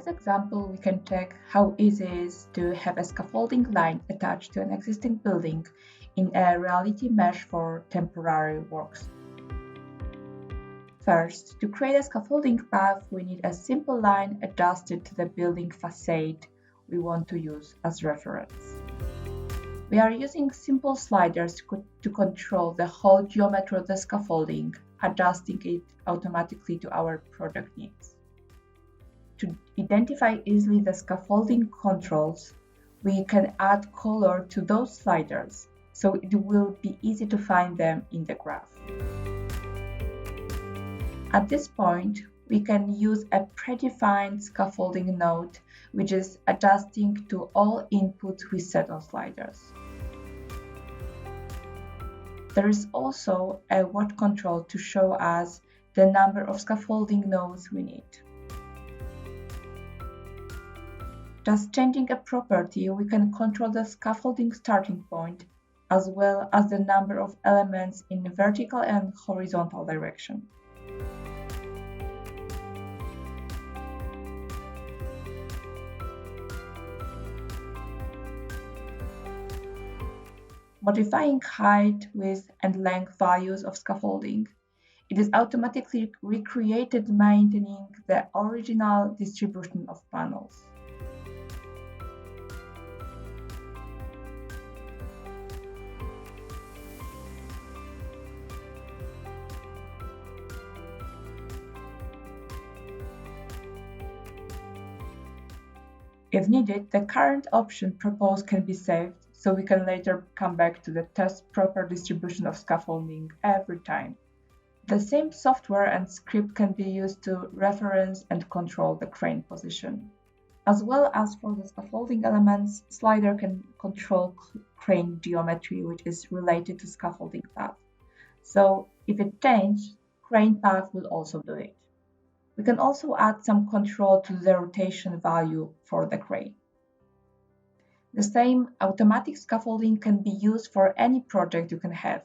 this example, we can check how easy it is to have a scaffolding line attached to an existing building in a reality mesh for temporary works. First, to create a scaffolding path, we need a simple line adjusted to the building facade we want to use as reference. We are using simple sliders to control the whole geometry of the scaffolding, adjusting it automatically to our project needs. To identify easily the scaffolding controls, we can add color to those sliders, so it will be easy to find them in the graph. At this point, we can use a predefined scaffolding node, which is adjusting to all inputs we set on sliders. There is also a watch control to show us the number of scaffolding nodes we need. Just changing a property, we can control the scaffolding starting point, as well as the number of elements in vertical and horizontal direction. Modifying height, width, and length values of scaffolding. It is automatically recreated, maintaining the original distribution of panels. If needed, the current option proposed can be saved, so we can later come back to the test proper distribution of scaffolding every time. The same software and script can be used to reference and control the crane position. As well as for the scaffolding elements, slider can control crane geometry, which is related to scaffolding path. So if it changes, crane path will also do it. We can also add some control to the rotation value for the crane. The same automatic scaffolding can be used for any project you can have.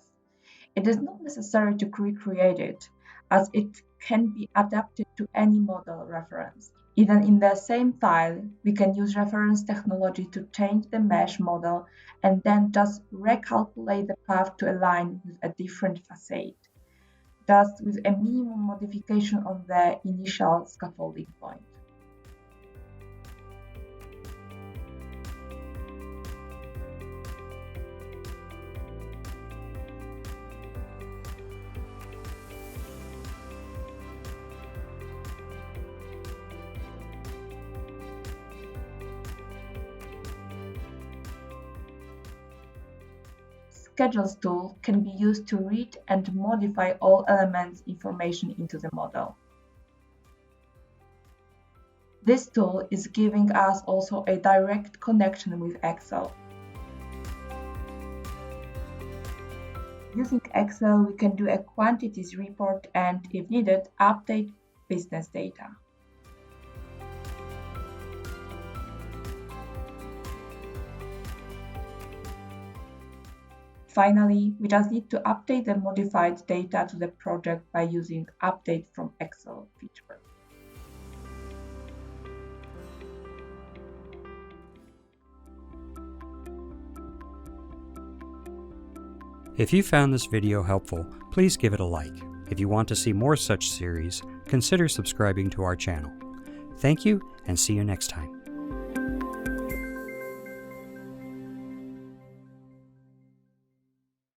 It is not necessary to recreate it, as it can be adapted to any model reference. Even in the same file, we can use reference technology to change the mesh model and then just recalculate the path to align with a different facade, just with a minimum modification on the initial scaffolding point. Schedules tool can be used to read and modify all elements information into the model. This tool is giving us also a direct connection with Excel. Using Excel, we can do a quantities report and, if needed, update business data. Finally, we just need to update the modified data to the project by using Update from Excel feature. If you found this video helpful, please give it a like. If you want to see more such series, consider subscribing to our channel. Thank you, and see you next time.